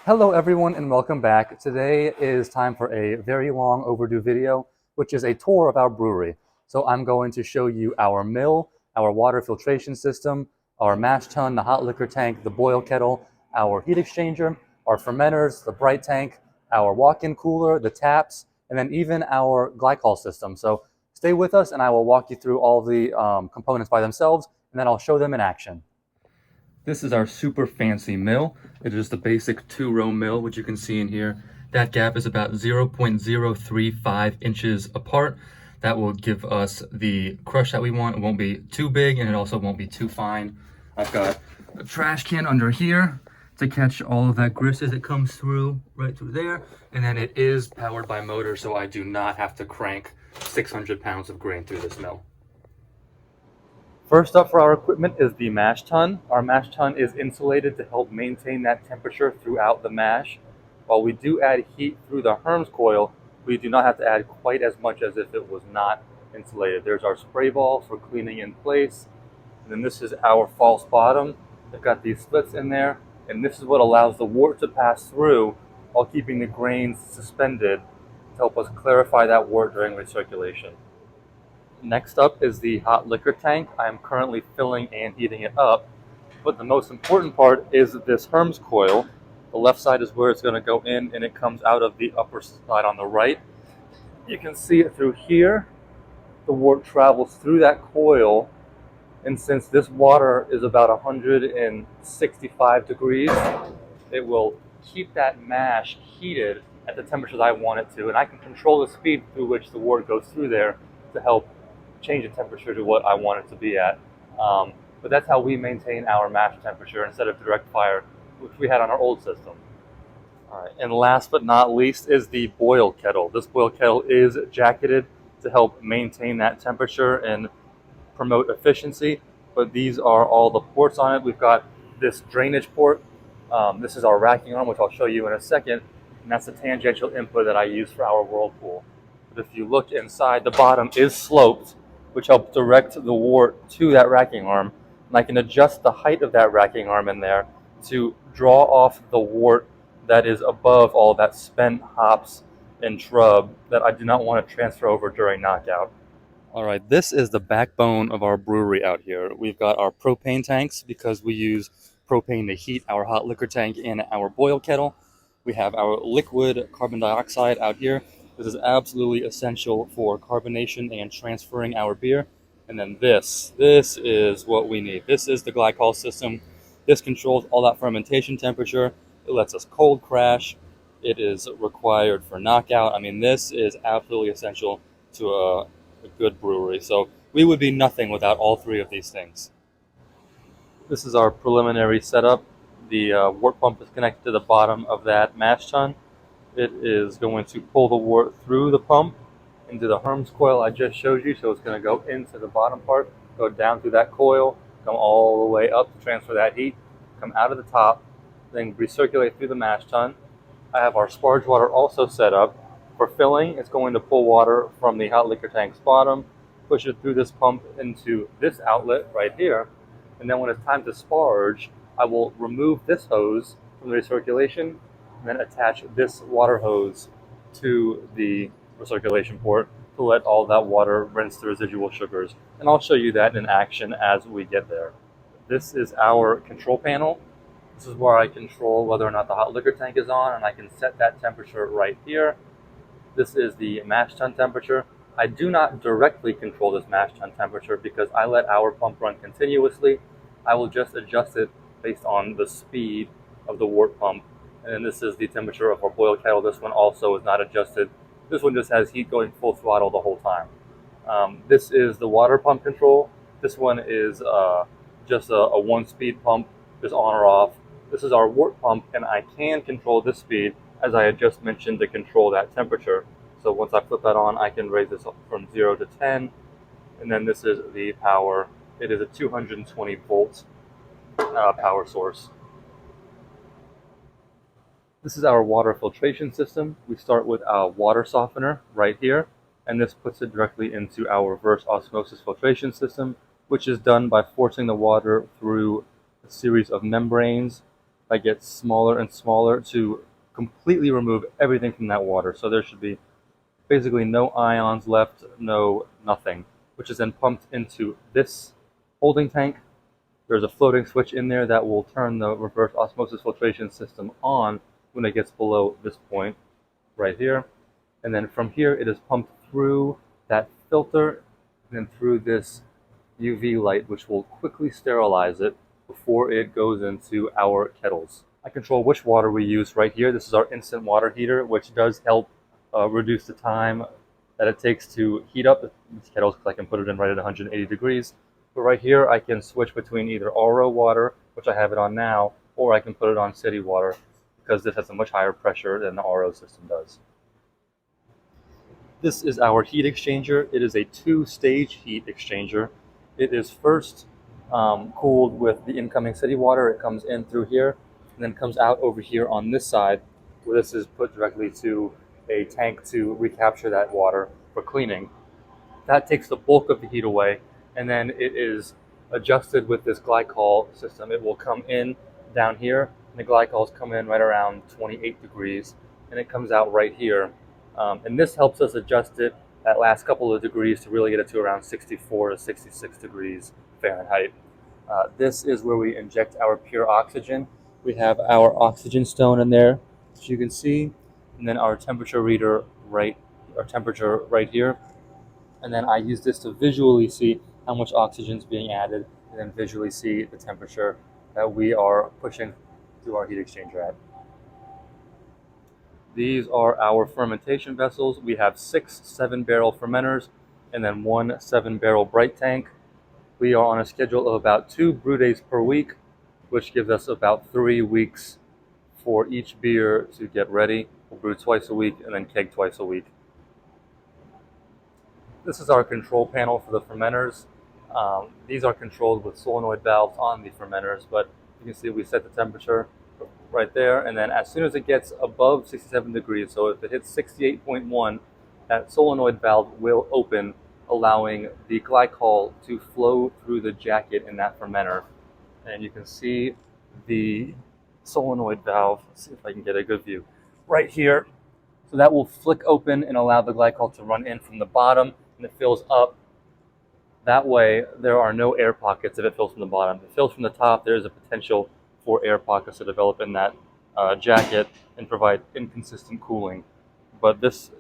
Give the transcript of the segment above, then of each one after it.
Hello everyone and welcome back. Today is time for a very long overdue video, which is a tour of our brewery. So I'm going to show you our mill, our water filtration system, our mash tun, the hot liquor tank, the boil kettle, our heat exchanger, our fermenters, the bright tank, our walk-in cooler, the taps, and then even our glycol system. So stay with us and I will walk you through all the components by themselves and then I'll show them in action. This is our super fancy mill. It is the basic two-row mill, which you can see in here. That gap is about 0.035 inches apart. That will give us the crush that we want. It won't be too big and it also won't be too fine. I've got a trash can under here to catch all of that grist as it comes through, right through there. And then it is powered by motor, so I do not have to crank 600 pounds of grain through this mill. First up for our equipment is the mash tun. Our mash tun is insulated to help maintain that temperature throughout the mash. While we do add heat through the Herms coil, we do not have to add quite as much as if it was not insulated. There's our spray ball for cleaning in place. And then this is our false bottom. They've got these slits in there, and this is what allows the wort to pass through while keeping the grains suspended to help us clarify that wort during recirculation. Next up is the hot liquor tank. I am currently filling and heating it up, but the most important part is this Herms coil. The left side is where it's going to go in, and it comes out of the upper side on the right. You can see it through here. The wort travels through that coil, and since this water is about 165 degrees, it will keep that mash heated at the temperatures I want it to, and I can control the speed through which the wort goes through there to help change the temperature to what I want it to be at. But that's how we maintain our mash temperature instead of direct fire, which we had on our old system. All right, and last but not least is the boil kettle. This boil kettle is jacketed to help maintain that temperature and promote efficiency, but these are all the ports on it. We've got this drainage port. This is our racking arm, which I'll show you in a second, and that's the tangential input that I use for our Whirlpool. But if you look inside, the bottom is sloped, which helps direct the wort to that racking arm. And I can adjust the height of that racking arm in there to draw off the wort that is above all that spent hops and shrub that I do not want to transfer over during knockout. All right, this is the backbone of our brewery out here. We've got our propane tanks because we use propane to heat our hot liquor tank and our boil kettle. We have our liquid carbon dioxide out here. This is absolutely essential for carbonation and transferring our beer. And then this is what we need. This is the glycol system. This controls all that fermentation temperature. It lets us cold crash. It is required for knockout. I mean, this is absolutely essential to a good brewery. So we would be nothing without all three of these things. This is our preliminary setup. The wort pump is connected to the bottom of that mash tun. It is going to pull the wort through the pump into the Herms coil I just showed you. So it's going to go into the bottom part, go down through that coil, come all the way up to transfer that heat, come out of the top, then recirculate through the mash tun. I have our sparge water also set up. For filling, it's going to pull water from the hot liquor tank's bottom, push it through this pump into this outlet right here, and then when it's time to sparge, I will remove this hose from the recirculation and then attach this water hose to the recirculation port to let all that water rinse the residual sugars. And I'll show you that in action as we get there. This is our control panel. This is where I control whether or not the hot liquor tank is on, and I can set that temperature right here. This is the mash tun temperature. I do not directly control this mash tun temperature because I let our pump run continuously. I will just adjust it based on the speed of the wort pump. And then this is the temperature of our boil kettle. This one also is not adjusted. This one just has heat going full throttle the whole time. This is the water pump control. This one is just a one-speed pump, just on or off. This is our wort pump, and I can control this speed as I had just mentioned to control that temperature. So once I flip that on, I can raise this up from 0 to 10. And then this is the power. It is a 220 volt power source. This is our water filtration system. We start with our water softener right here, and this puts it directly into our reverse osmosis filtration system, which is done by forcing the water through a series of membranes that gets smaller and smaller to completely remove everything from that water. So there should be basically no ions left, no nothing, which is then pumped into this holding tank. There's a floating switch in there that will turn the reverse osmosis filtration system on when it gets below this point right here. And then from here, it is pumped through that filter and then through this UV light, which will quickly sterilize it before it goes into our kettles. I control which water we use right here. This is our instant water heater, which does help reduce the time that it takes to heat up these kettles, because I can put it in right at 180 degrees. But right here, I can switch between either RO water, which I have it on now, or I can put it on city water, because this has a much higher pressure than the RO system does. This is our heat exchanger. It is a two-stage heat exchanger. It is first cooled with the incoming city water. It comes in through here and then comes out over here on this side, where this is put directly to a tank to recapture that water for cleaning. That takes the bulk of the heat away, and then it is adjusted with this glycol system. It will come in down here, and the glycols come in right around 28 degrees, and it comes out right here. And this helps us adjust it that last couple of degrees to really get it to around 64 to 66 degrees Fahrenheit. This is where we inject our pure oxygen. We have our oxygen stone in there, as you can see, and then our temperature reader right here. And then I use this to visually see how much oxygen is being added, and then visually see the temperature that we are pushing through our heat exchanger at. These are our fermentation vessels. We have 6 7-barrel fermenters and then 1 7-barrel bright tank. We are on a schedule of about 2 brew days per week, which gives us about 3 weeks for each beer to get ready. We'll brew twice a week and then keg twice a week. This is our control panel for the fermenters. These are controlled with solenoid valves on the fermenters, but you can see we set the temperature right there, and then as soon as it gets above 67 degrees, so if it hits 68.1, that solenoid valve will open, allowing the glycol to flow through the jacket in that fermenter. And you can see the solenoid valve, let's see if I can get a good view, right here. So that will flick open and allow the glycol to run in from the bottom, and it fills up. That way, there are no air pockets if it fills from the bottom. If it fills from the top, there is a potential for air pockets to develop in that jacket and provide inconsistent cooling. But this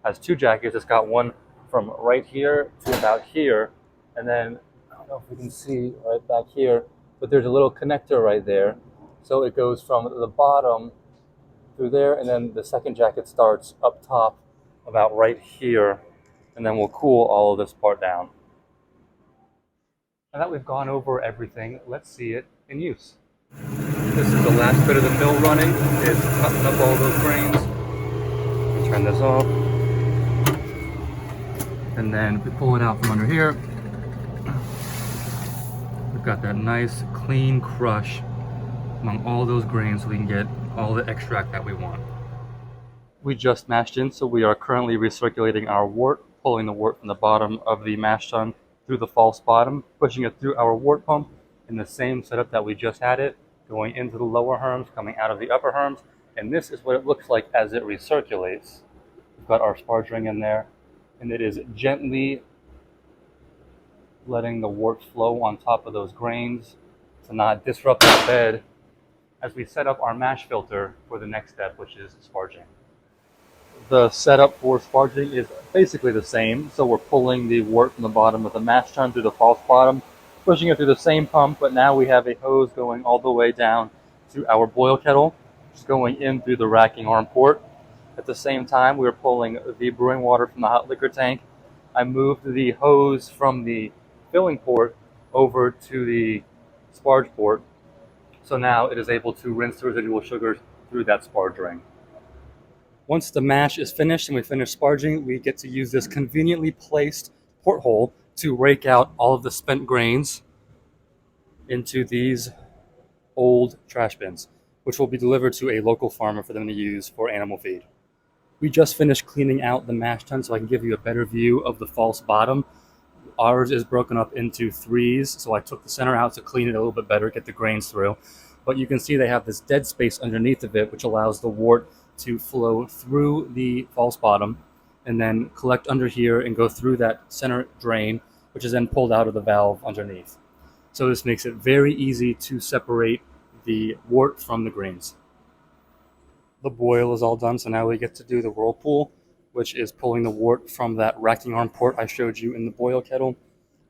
has 2 jackets. It's got one from right here to about here, and then I don't know if we can see right back here, but there's a little connector right there. So it goes from the bottom through there, and then the second jacket starts up top about right here, and then we'll cool all of this part down. Now that we've gone over everything, let's see it in use. This is the last bit of the mill running. It's cutting up all those grains. Turn this off. And then we pull it out from under here. We've got that nice clean crush among all those grains so we can get all the extract that we want. We just mashed in, so we are currently recirculating our wort, pulling the wort from the bottom of the mash tun through the false bottom, pushing it through our wort pump in the same setup that we just had it, going into the lower herms, coming out of the upper herms, and this is what it looks like as it recirculates. We've got our sparging in there, and it is gently letting the wort flow on top of those grains to not disrupt the bed as we set up our mash filter for the next step, which is sparging. The setup for sparging is basically the same, so we're pulling the wort from the bottom of the mash tun through the false bottom, pushing it through the same pump, but now we have a hose going all the way down to our boil kettle, just going in through the racking arm port. At the same time, we are pulling the brewing water from the hot liquor tank. I moved the hose from the filling port over to the sparge port, so now it is able to rinse the residual sugars through that sparge ring. Once the mash is finished and we finish sparging, we get to use this conveniently placed porthole to rake out all of the spent grains into these old trash bins, which will be delivered to a local farmer for them to use for animal feed. We just finished cleaning out the mash tun so I can give you a better view of the false bottom. Ours is broken up into 3s, so I took the center out to clean it a little bit better, get the grains through. but you can see they have this dead space underneath of it, which allows the wort to flow through the false bottom and then collect under here and go through that center drain, which is then pulled out of the valve underneath. So this makes it very easy to separate the wort from the grains. The boil is all done, so now we get to do the whirlpool, which is pulling the wort from that racking arm port I showed you in the boil kettle,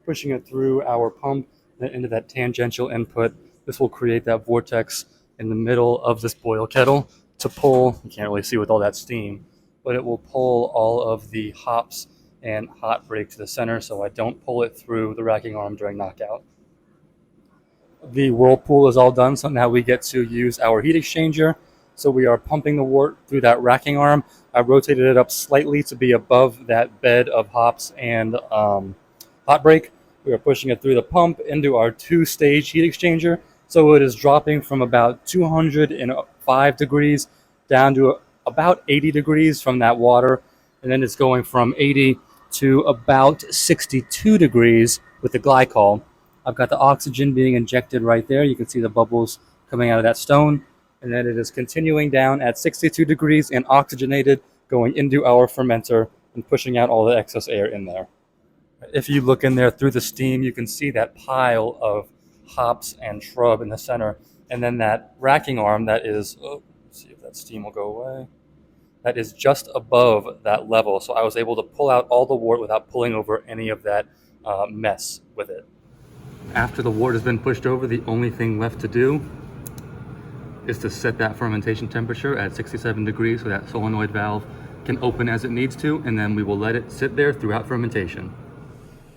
pushing it through our pump, then into that tangential input. This will create that vortex in the middle of this boil kettle to pull, you can't really see with all that steam, but it will pull all of the hops and hot break to the center so I don't pull it through the racking arm during knockout. The whirlpool is all done, so now we get to use our heat exchanger. So we are pumping the wort through that racking arm. I rotated it up slightly to be above that bed of hops and hot break. We are pushing it through the pump into our two-stage heat exchanger. So it is dropping from about 205 degrees down to about 80 degrees from that water. And then it's going from 80 to about 62 degrees with the glycol. I've got the oxygen being injected right there. You can see the bubbles coming out of that stone. And then it is continuing down at 62 degrees and oxygenated, going into our fermenter and pushing out all the excess air in there. If you look in there through the steam, you can see that pile of hops and shrub in the center. And then that racking arm that is, let's see if that steam will go away, that is just above that level. So I was able to pull out all the wort without pulling over any of that mess with it. After the wort has been pushed over, the only thing left to do is to set that fermentation temperature at 67 degrees so that solenoid valve can open as it needs to, and then we will let it sit there throughout fermentation.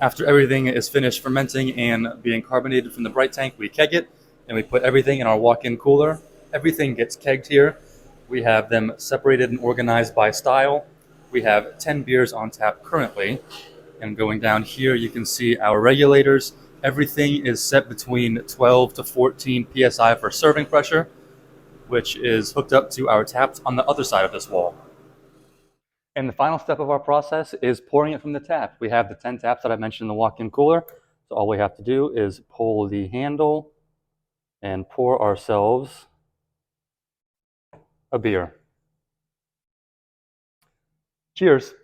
After everything is finished fermenting and being carbonated from the bright tank, we keg it, and we put everything in our walk-in cooler. Everything gets kegged here. We have them separated and organized by style. We have 10 beers on tap currently, and going down here you can see our regulators. Everything is set between 12 to 14 psi for serving pressure, which is hooked up to our taps on the other side of this wall. And the final step of our process is pouring it from the tap. We have the 10 taps that I mentioned in the walk-in cooler. So all we have to do is pull the handle and pour ourselves a beer. Cheers.